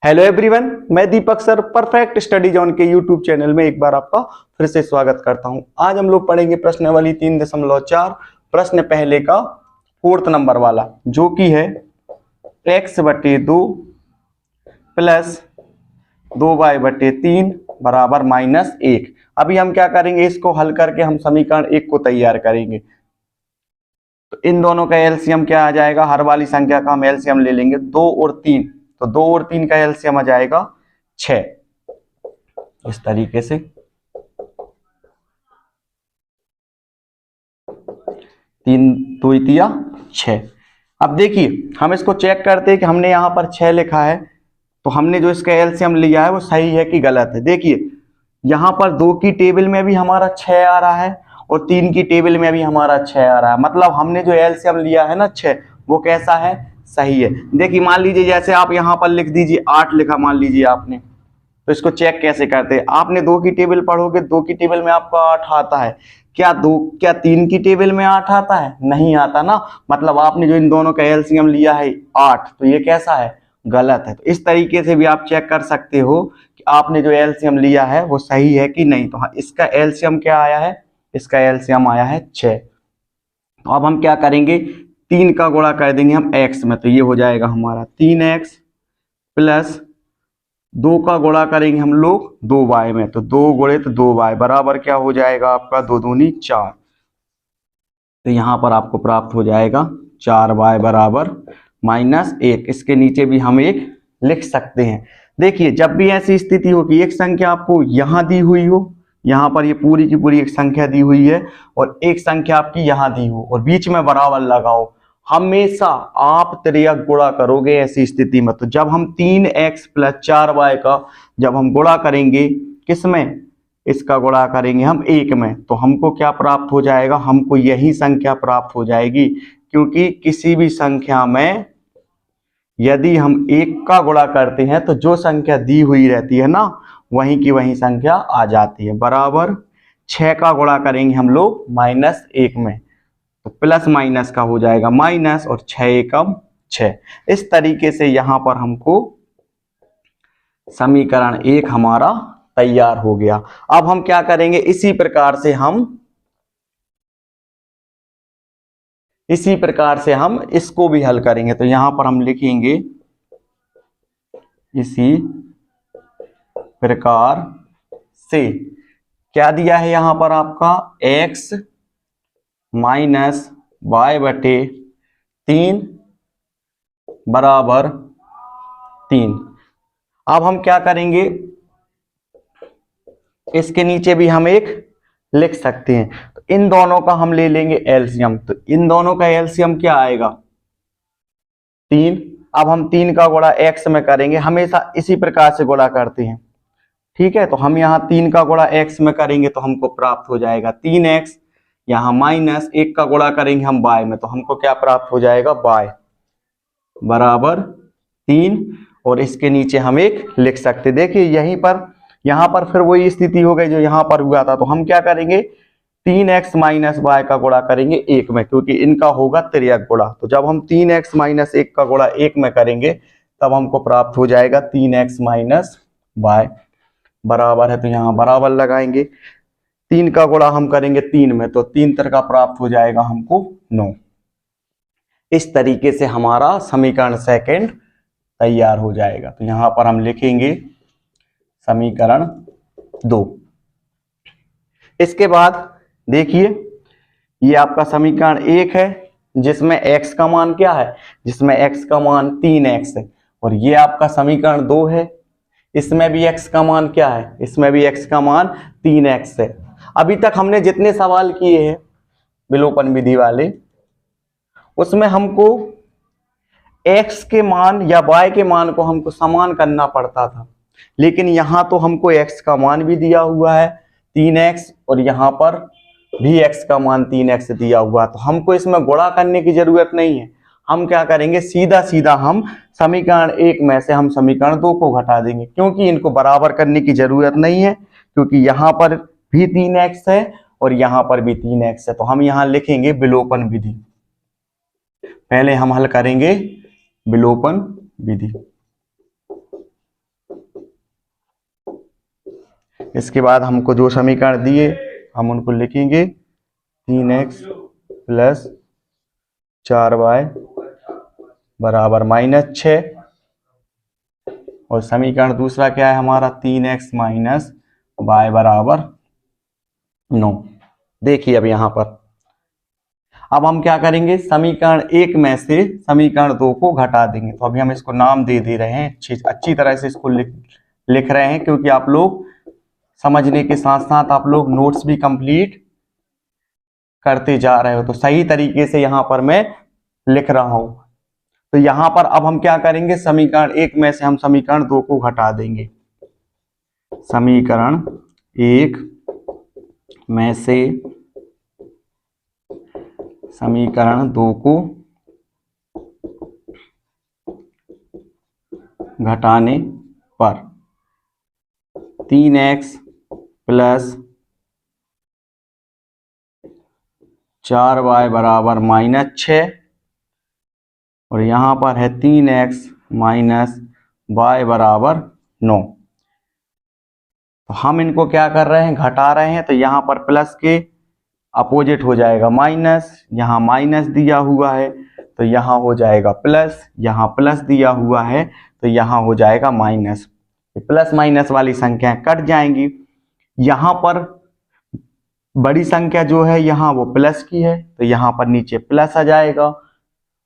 Hello everyone, मैं दीपक sir perfect study zone के YouTube channel में एक बार आपका फिर से स्वागत करता हूं। आज हम लोग पढ़ेंगे प्रश्नावली 3.4 प्रश्न पहले का 4th नंबर वाला, जो कि है x/2 प्लस 2y/3 बराबर -1। अभी हम क्या करेंगे, इसको हल करके हम समीकरण 1 को तैयार करेंगे। तो इन दोनों का एलसीएम क्या आ जाएगा, हर वाली संख्या का हम एलसीएम ले लेंगे 2 और 3। तो 2 और 3 का एलसीएम आ जाएगा 6। इस तरीके से 3 2 6। अब देखिए, हम इसको चेक करते हैं कि हमने यहाँ पर 6 लिखा है, तो हमने जो इसका एलसीएम लिया है वो सही है कि गलत है। देखिए यहाँ पर 2 की टेबल में भी हमारा 6 आ रहा है और 3 की टेबल में भी हमारा 6 आ रहा है, मतलब हमने जो एलसीएम लिया है ना 6, वो कैसा है, सही है। देखिए मान लीजिए जैसे आप यहाँ पर लिख दीजिए 8 लिखा मान लीजिए आपने, तो इसको चेक कैसे करते हैं, आपने 2 की टेबल पढ़ोगे, 2 की टेबल में आपका 8 आता है, क्या 3 की टेबल में 8 आता है, नहीं आता ना, मतलब आपने जो इन दोनों का एलसीएम लिया है 8, तो ये कैसा है, गलत है। तो इस तरीके से भी आप चेक कर सकते हो कि आपने जो एलसीएम लिया है वो सही है कि नहीं। तो हाँ, इसका एलसीएम क्या आया है, इसका एलसीएम आया है 6। तो अब हम क्या करेंगे, 3 का गुणा कर देंगे हम x में, तो ये हो जाएगा हमारा 3x प्लस 2 का गुणा करेंगे हम लोग 2y में, तो 2 गुणे तो 2y बराबर क्या हो जाएगा आपका 2 दूनी 4। तो यहाँ पर आपको प्राप्त हो जाएगा 4y बराबर -1। इसके नीचे भी हम 1 लिख सकते हैं। देखिए जब भी ऐसी स्थिति हो कि एक संख्या आपको यहाँ दी हुई हो, यहाँ पर ये पूरी की पूरी एक संख्या दी हुई है और एक संख्या आपकी यहाँ दी हो और बीच में बराबर लगाओ, हमेशा आप त्रियक गुणा करोगे ऐसी स्थिति में। तो जब हम 3x प्लस 4y का जब हम गुणा करेंगे, किसमें, इसका गुणा करेंगे हम 1 में, तो हमको क्या प्राप्त हो जाएगा, हमको यही संख्या प्राप्त हो जाएगी। क्योंकि किसी भी संख्या में यदि हम 1 का गुणा करते हैं तो जो संख्या दी हुई रहती है ना, वहीं की वहीं संख्या आ जाती है। बराबर 6 का गुणा करेंगे हम लोग -1 में, तो प्लस माइनस का हो जाएगा माइनस और 6 एकम 6। इस तरीके से यहां पर हमको समीकरण 1 हमारा तैयार हो गया। अब हम क्या करेंगे, इसी प्रकार से हम इसको भी हल करेंगे। तो यहां पर हम लिखेंगे इसी प्रकार से, क्या दिया है यहां पर आपका x - y/3 बराबर 3। अब हम क्या करेंगे, इसके नीचे भी हम 1 लिख सकते हैं। तो इन दोनों का हम ले लेंगे एलसीएम, तो इन दोनों का एलसीएम क्या आएगा 3। अब हम 3 का गुणा x में करेंगे, हमेशा इसी प्रकार से गुणा करते हैं, ठीक है। तो हम यहाँ 3 का गुणा x में करेंगे तो हमको प्राप्त हो जाएगा 3x, यहाँ -1 का गुणा करेंगे हम y में, तो हमको क्या प्राप्त हो जाएगा y बराबर 3, और इसके नीचे हम 1 लिख सकते। देखिए यहाँ पर फिर वही स्थिति हो गई जो यहाँ पर हुआ था। तो हम क्या करेंगे, 3x - y का गुणा करेंगे 1 में, क्योंकि इनका होगा त्रियक गुणा। तो जब हम 3x - 1 का गुणा 1 में करेंगे तब हमको प्राप्त हो जाएगा 3x - y बराबर है, तो यहाँ बराबर लगाएंगे। 3 का गुणा हम करेंगे 3 में, तो 3 का प्राप्त हो जाएगा हमको 9। इस तरीके से हमारा समीकरण 2 तैयार हो जाएगा। तो यहाँ पर हम लिखेंगे समीकरण 2। इसके बाद देखिए ये आपका समीकरण 1 है, जिसमें x का मान क्या है, जिसमें x का मान 3x है, और ये आपका समीकरण 2 है, इसमें भी x का मान क्या है, इसमें भी x का मान 3x है। अभी तक हमने जितने सवाल किए हैं विलोपन विधि वाले, उसमें हमको x के मान या y के मान को हमको समान करना पड़ता था, लेकिन यहाँ तो हमको x का मान भी दिया हुआ है 3x और यहाँ पर भी x का मान 3x दिया हुआ, तो हमको इसमें गुणा करने की जरूरत नहीं है। हम क्या करेंगे, सीधा सीधा हम समीकरण 1 में से हम समीकरण 2 को घटा देंगे, क्योंकि इनको बराबर करने की जरूरत नहीं है, क्योंकि यहाँ पर भी 3x है और यहाँ पर भी 3x है। तो हम यहाँ लिखेंगे विलोपन विधि। पहले हम हल करेंगे विलोपन विधि। इसके बाद हमको जो समीकरण दिए हम उनको लिखेंगे। 3x प्लस 4y बराबर -6। और समीकरण दूसरा क्या है हमारा, 3x माइनस y बराबर 9। देखिए अब यहां पर अब हम क्या करेंगे, समीकरण 1 में से समीकरण 2 को घटा देंगे। तो अभी हम इसको नाम दे रहे हैं, अच्छी तरह से इसको लिख रहे हैं, क्योंकि आप लोग समझने के साथ साथ आप लोग नोट्स भी कंप्लीट करते जा रहे हो, तो सही तरीके से यहां पर मैं लिख रहा हूं। तो यहां पर अब हम क्या करेंगे, समीकरण 1 में से हम समीकरण 2 को घटा देंगे। समीकरण 1 में से समीकरण 2 को घटाने पर 3x प्लस 4y बराबर -6 और यहाँ पर है 3x माइनस y बराबर 9। तो हम इनको क्या कर रहे हैं, घटा रहे हैं। तो यहाँ पर प्लस के अपोजिट हो जाएगा माइनस, यहाँ माइनस दिया हुआ है तो यहाँ हो जाएगा प्लस, यहाँ प्लस दिया हुआ है तो यहाँ हो जाएगा माइनस। प्लस माइनस वाली संख्याएं कट जाएंगी। यहाँ पर बड़ी संख्या जो है यहाँ वो प्लस की है तो यहाँ पर नीचे प्लस आ जाएगा।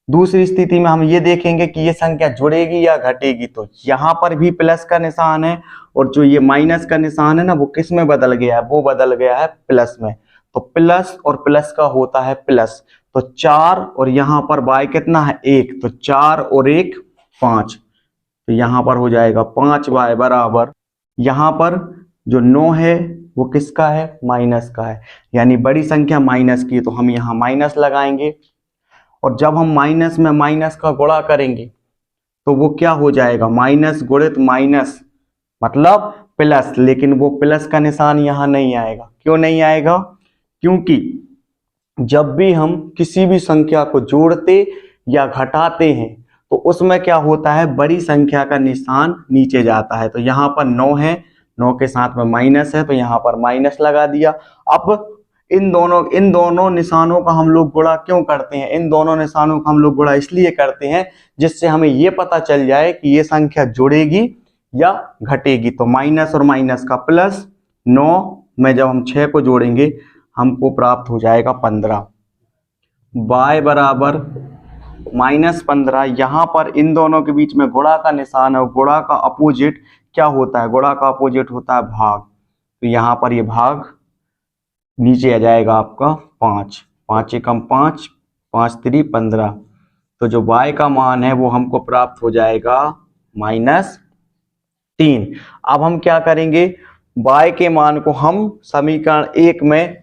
दूसरी स्थिति में हम ये देखेंगे कि ये संख्या जुड़ेगी या घटेगी, तो यहाँ पर भी प्लस का निशान है और जो ये माइनस का निशान है ना वो किस में बदल गया है, वो बदल गया है प्लस में। तो प्लस और प्लस का होता है प्लस। तो 4 और यहाँ पर y कितना है 1, तो 4 और 1 5, तो यहाँ पर हो जाएगा 5y बराबर, यहाँ पर जो 9 है वो किसका है, माइनस का है, यानी बड़ी संख्या माइनस की है, तो हम यहाँ माइनस लगाएंगे। और जब हम माइनस में माइनस का गुणा करेंगे तो वो क्या हो जाएगा, माइनस गुणित माइनस मतलब प्लस, लेकिन वो प्लस का निशान यहाँ नहीं आएगा। क्यों नहीं आएगा, क्योंकि जब भी हम किसी भी संख्या को जोड़ते या घटाते हैं तो उसमें क्या होता है, बड़ी संख्या का निशान नीचे जाता है। तो यहाँ पर 9 है, 9 के साथ में माइनस है तो यहाँ पर माइनस लगा दिया। अब इन दोनों निशानों का हम लोग गुणा क्यों करते हैं, इन दोनों निशानों का हम लोग गुणा इसलिए करते हैं जिससे हमें ये पता चल जाए कि ये संख्या जुड़ेगी या घटेगी। तो माइनस और माइनस का प्लस, 9 में जब हम 6 को जोड़ेंगे हमको प्राप्त हो जाएगा 15, y बराबर -15। यहाँ पर इन दोनों के बीच में गुणा का निशान है, गुणा का अपोजिट क्या होता है, गुणा का अपोजिट होता है भाग। तो यहाँ पर ये भाग नीचे आ जाएगा आपका 5, 5 एकम 5, 5 3 15। तो जो y का मान है वो हमको प्राप्त हो जाएगा -3। अब हम क्या करेंगे, y के मान को हम समीकरण 1 में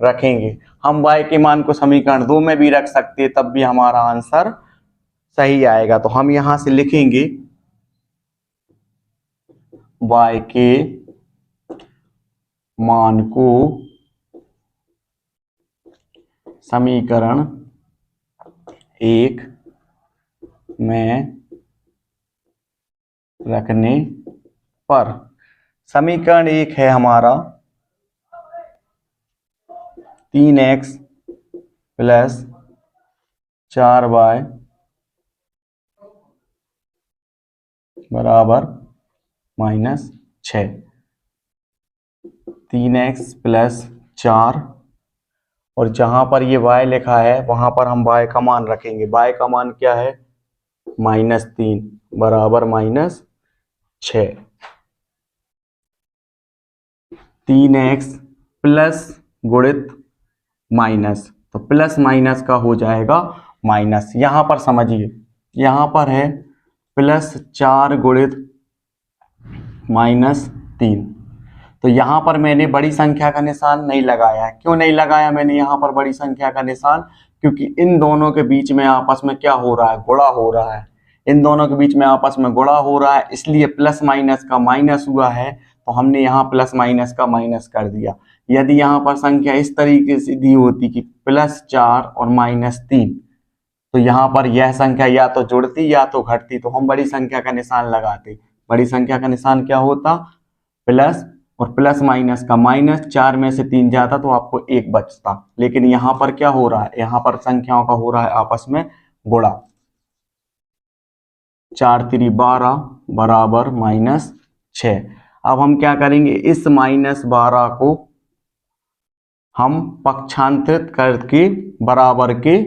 रखेंगे। हम y के मान को समीकरण 2 में भी रख सकते हैं, तब भी हमारा आंसर सही आएगा। तो हम यहां से लिखेंगे y के मान को समीकरण 1 में रखने पर, समीकरण 1 है हमारा 3x प्लस 4y बराबर -6। 3x प्लस 4 और जहां पर ये y लिखा है वहां पर हम y का मान रखेंगे। y का मान क्या है, -3 बराबर -6। 3x प्लस गुणित माइनस, तो प्लस माइनस का हो जाएगा माइनस। यहां पर समझिए, यहां पर है प्लस 4 गुणित -3, तो यहां पर मैंने बड़ी संख्या का निशान नहीं लगाया है। क्यों नहीं लगाया मैंने यहां पर बड़ी संख्या का निशान, क्योंकि इन दोनों के बीच में आपस में क्या हो रहा है, गुणा हो रहा है। इन दोनों के बीच में आपस में गुणा हो रहा है, इसलिए प्लस माइनस का माइनस हुआ है, तो हमने यहाँ प्लस माइनस का माइनस कर दिया। यदि यहाँ पर संख्या इस तरीके से दी होती कि +4 और -3, तो यहाँ पर यह संख्या या तो जुड़ती या तो घटती, तो हम बड़ी संख्या का निशान लगाते। बड़ी संख्या का निशान क्या होता, प्लस और प्लस माइनस का माइनस, 4 में से 3 जाता तो आपको 1 बचता। लेकिन यहाँ पर क्या हो रहा है, यहाँ पर संख्याओं का हो रहा है आपस में गुणा। 4 3 12 बराबर -6। अब हम क्या करेंगे, इस -12 को हम पक्षांतरित करके बराबर के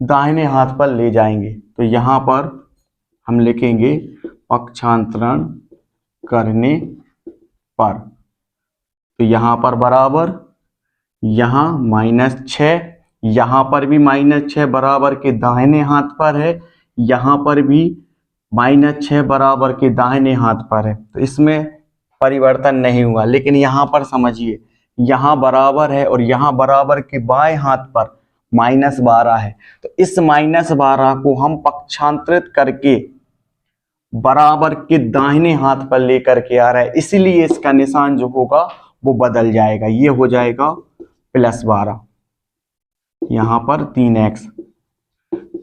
दाहिने हाथ पर ले जाएंगे। तो यहाँ पर हम लिखेंगे पक्षांतरण करने पर, तो यहाँ पर बराबर, यहाँ -6, यहाँ पर भी -6 बराबर के दाहिने हाथ पर है, यहाँ पर भी -6 बराबर के दाहिने हाथ पर है। तो इसमें परिवर्तन नहीं हुआ। लेकिन यहाँ पर समझिए, यहाँ बराबर है और यहाँ बराबर के बाएं हाथ पर -12 है। तो इस -12 को हम पक्षांतरित करके बराबर के दाहिने हाथ पर लेकर के आ रहा है, इसीलिए इसका निशान जो होगा वो बदल जाएगा। ये हो जाएगा +12, यहाँ पर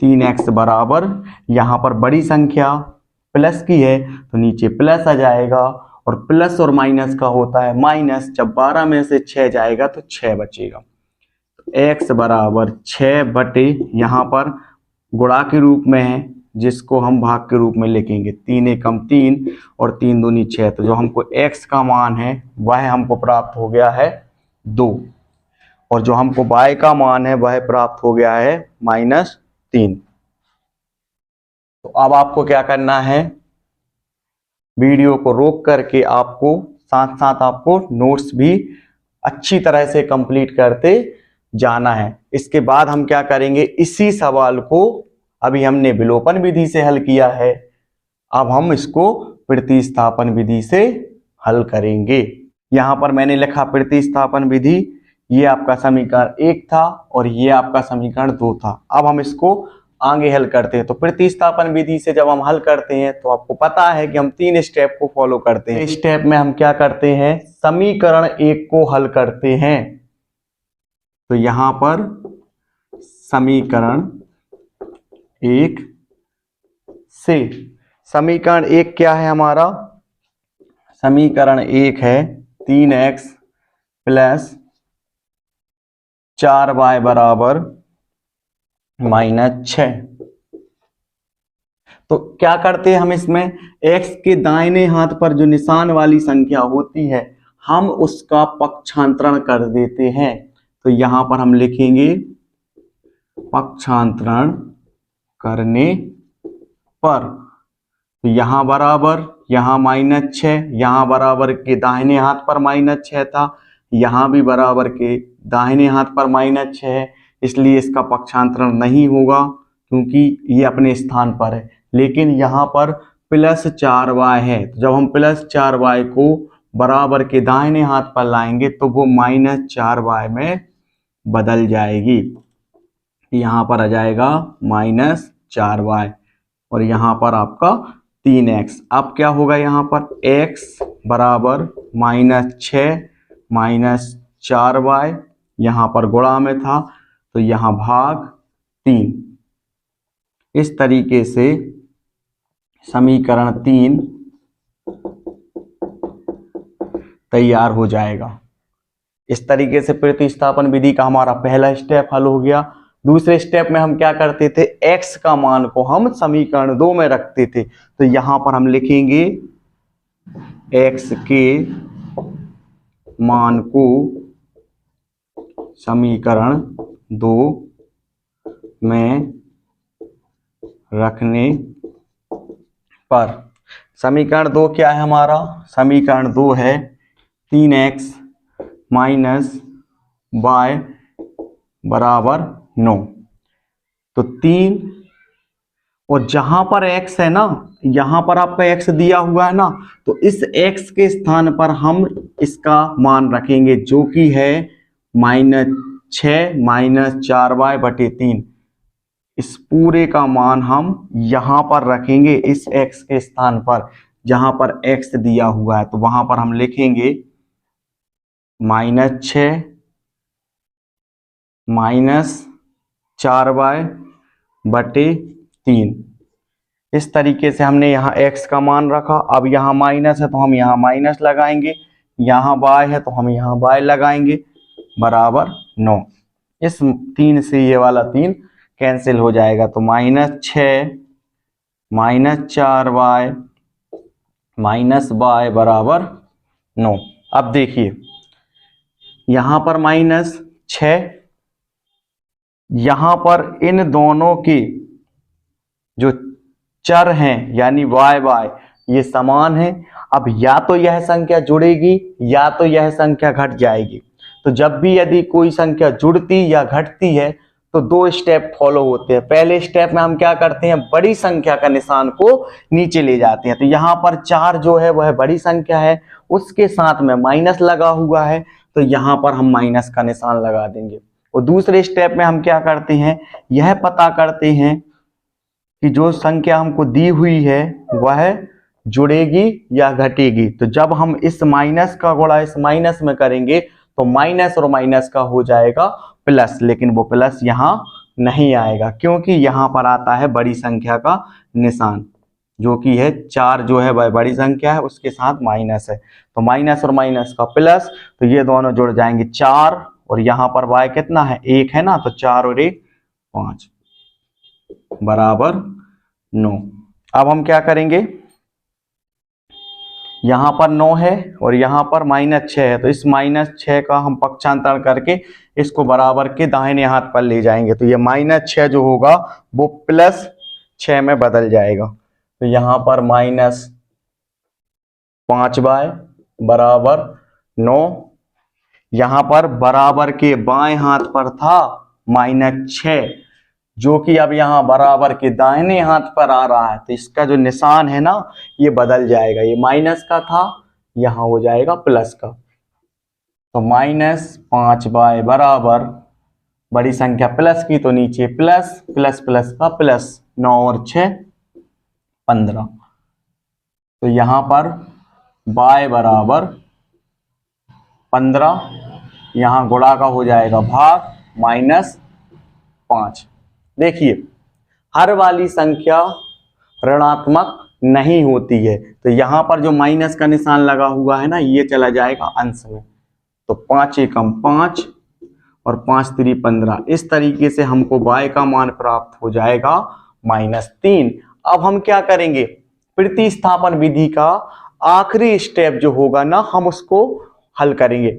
3x बराबर, यहाँ पर बड़ी संख्या प्लस की है तो नीचे प्लस आ जाएगा, और प्लस और माइनस का होता है माइनस। जब 12 में से 6 जाएगा तो 6 बचेगा। तो x बराबर 6 बटे, यहाँ पर गुणा के रूप में है जिसको हम भाग के रूप में लिखेंगे। 3 एकम 3 और 3 दूनी 6। तो जो हमको x का मान है वह हमको प्राप्त हो गया है 2, और जो हमको y का मान है वह प्राप्त हो गया है -3। तो अब आपको क्या करना है, वीडियो को रोक करके आपको साथ साथ आपको नोट्स भी अच्छी तरह से कंप्लीट करते जाना है। इसके बाद हम क्या करेंगे, इसी सवाल को अभी हमने विलोपन विधि से हल किया है, अब हम इसको प्रतिस्थापन विधि से हल करेंगे। यहाँ पर मैंने लिखा प्रतिस्थापन विधि, ये आपका समीकरण 1 था और ये आपका समीकरण 2 था। अब हम इसको आगे हल करते हैं। तो प्रतिस्थापन विधि से जब हम हल करते हैं तो आपको पता है कि हम 3 स्टेप को फॉलो करते हैं। स्टेप में हम क्या करते हैं, समीकरण 1 को हल करते हैं। तो यहाँ पर समीकरण 1 से, समीकरण 1 क्या है हमारा, समीकरण 1 है 3x + 4y बराबर -6। तो क्या करते हैं हम इसमें, x के दाहिने हाथ पर जो निशान वाली संख्या होती है हम उसका पक्षांतरण कर देते हैं। तो यहां पर हम लिखेंगे पक्षांतरण करने पर, तो यहां बराबर, यहां -6, यहां बराबर के दाहिने हाथ पर -6 था, यहां भी बराबर के दाहिने हाथ पर -6 है, इसलिए इसका पक्षांतरण नहीं होगा क्योंकि ये अपने स्थान पर है। लेकिन यहाँ पर +4y है, तो जब हम +4y को बराबर के दाहिने हाथ पर लाएंगे तो वो -4y में बदल जाएगी। यहाँ पर आ जाएगा -4y और यहाँ पर आपका 3x। अब क्या होगा, यहाँ पर x बराबर -6 -4y, यहाँ पर गुणा में था तो यहाँ भाग 3। इस तरीके से समीकरण 3 तैयार हो जाएगा। इस तरीके से प्रतिस्थापन विधि का हमारा पहला स्टेप हल हो गया। दूसरे स्टेप में हम क्या करते थे, x का मान को हम समीकरण 2 में रखते थे। तो यहां पर हम लिखेंगे x के मान को समीकरण 2 में रखने पर, समीकरण 2 क्या है हमारा, समीकरण 2 है 3x - y बराबर 9। तो 3, और जहां पर x है ना, यहां पर आपका x दिया हुआ है ना, तो इस x के स्थान पर हम इसका मान रखेंगे जो कि है -6 -4y बटे 3। इस पूरे का मान हम यहां पर रखेंगे इस x के स्थान पर, जहां पर x दिया हुआ है। तो वहां पर हम लिखेंगे -6 -4y बटे 3। इस तरीके से हमने यहाँ x का मान रखा। अब यहाँ माइनस है तो हम यहाँ माइनस लगाएंगे, यहाँ y है तो हम यहाँ y लगाएंगे बराबर 9। इस 3 से ये वाला 3 कैंसिल हो जाएगा तो -6 -4y -y बराबर 9। अब देखिए यहाँ पर -6, यहाँ पर इन दोनों के जो चर हैं यानी y ये समान है। अब या तो यह संख्या जुड़ेगी या तो यह संख्या घट जाएगी। तो जब भी यदि कोई संख्या जुड़ती या घटती है तो 2 स्टेप फॉलो होते हैं। पहले स्टेप में हम क्या करते हैं, बड़ी संख्या का निशान को नीचे ले जाते हैं। तो यहाँ पर 4 जो है वह बड़ी संख्या है, उसके साथ में माइनस लगा हुआ है तो यहाँ पर हम माइनस का निशान लगा देंगे। और दूसरे स्टेप में हम क्या करते हैं, यह पता करते हैं कि जो संख्या हमको दी हुई है वह जुड़ेगी या घटेगी। तो जब हम इस माइनस का गुणा इस माइनस में करेंगे तो माइनस और माइनस का हो जाएगा प्लस, लेकिन वो प्लस यहाँ नहीं आएगा क्योंकि यहाँ पर आता है बड़ी संख्या का निशान जो कि है 4 जो है वह बड़ी संख्या है, उसके साथ माइनस है तो माइनस और माइनस का प्लस, तो ये दोनों जुड़ जाएंगे 4 और यहाँ पर y कितना है 1 है ना, तो 4 और 1 5 बराबर 9। अब हम क्या करेंगे, यहाँ पर 9 है और यहाँ पर -6 है तो इस -6 का हम पक्षांतर करके इसको बराबर के दाहिने हाथ पर ले जाएंगे तो ये -6 जो होगा वो +6 में बदल जाएगा। तो यहाँ पर -5y बराबर 9, यहाँ पर बराबर के बाएं हाथ पर था -6 जो कि अब यहाँ बराबर के दाहिने हाथ पर आ रहा है तो इसका जो निशान है ना ये बदल जाएगा, ये माइनस का था यहाँ हो जाएगा प्लस का। तो -5y बराबर बड़ी संख्या प्लस की तो नीचे प्लस प्लस प्लस का प्लस 9 और 6 15। तो यहाँ पर y बराबर 15, यहाँ गुणा का हो जाएगा भाग -5। देखिए हर वाली संख्या ऋणात्मक नहीं होती है तो यहाँ पर जो माइनस का निशान लगा हुआ है ना ये चला जाएगा अंश में। तो 5 एकम 5 और 5 3 15, इस तरीके से हमको y का मान प्राप्त हो जाएगा -3। अब हम क्या करेंगे, प्रतिस्थापन विधि का आखिरी स्टेप जो होगा ना हम उसको हल करेंगे।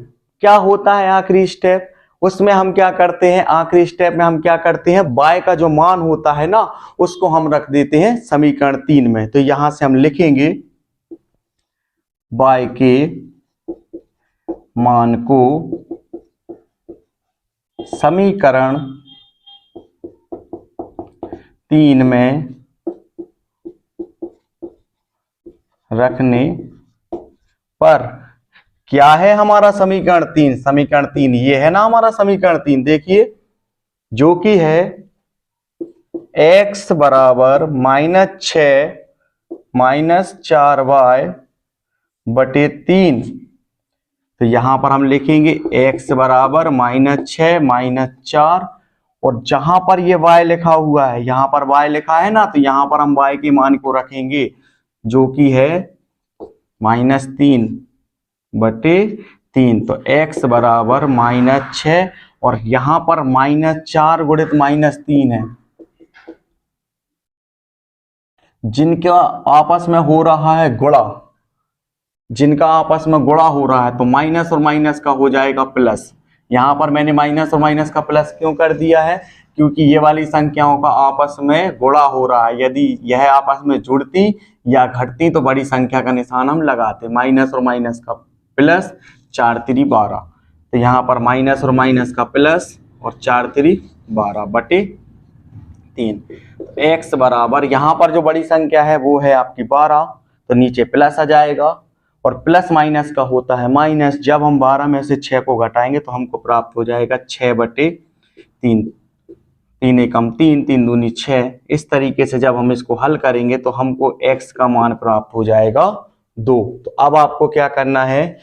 क्या होता है आखिरी स्टेप, उसमें हम क्या करते हैं, आखिरी स्टेप में हम क्या करते हैं, y का जो मान होता है ना उसको हम रख देते हैं समीकरण 3 में। तो यहां से हम लिखेंगे y के मान को समीकरण 3 में रखने पर क्या है हमारा समीकरण 3, समीकरण 3 ये है ना हमारा समीकरण 3, देखिए जो कि है x बराबर -6 -4y बटे 3। तो यहां पर हम लिखेंगे x बराबर -6 -4 और जहां पर ये y लिखा हुआ है यहां पर y लिखा है ना तो यहां पर हम y के मान को रखेंगे जो कि है -3 बटे 3। तो x बराबर -6 और यहां पर -4 गुणित -3 है, जिनका आपस में हो रहा है गुणा, जिनका आपस में गुणा हो रहा है तो माइनस और माइनस का हो जाएगा प्लस। यहां पर मैंने माइनस और माइनस का प्लस क्यों कर दिया है, क्योंकि ये वाली संख्याओं का आपस में गुणा हो रहा है, यदि यह आपस में जुड़ती या घटती तो बड़ी संख्या का निशान हम लगाते, माइनस और माइनस का प्लस 4 3 12। तो यहाँ पर माइनस और माइनस का प्लस और 4 3 12 बटे 3। x बराबर यहाँ पर जो बड़ी संख्या है वो है आपकी 12 तो नीचे प्लस आ जाएगा और प्लस माइनस का होता है माइनस, जब हम 12 में से 6 को घटाएंगे तो हमको प्राप्त हो जाएगा 6 बटे 3, 3 एकम 3 3 दूनी 6। इस तरीके से जब हम इसको हल करेंगे तो हमको x का मान प्राप्त हो जाएगा 2। तो अब आपको क्या करना है,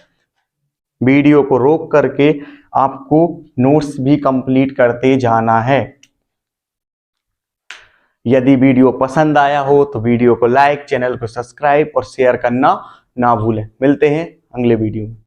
वीडियो को रोक करके आपको नोट्स भी कंप्लीट करते जाना है। यदि वीडियो पसंद आया हो तो वीडियो को लाइक, चैनल को सब्सक्राइब और शेयर करना ना भूलें। मिलते हैं अगले वीडियो में।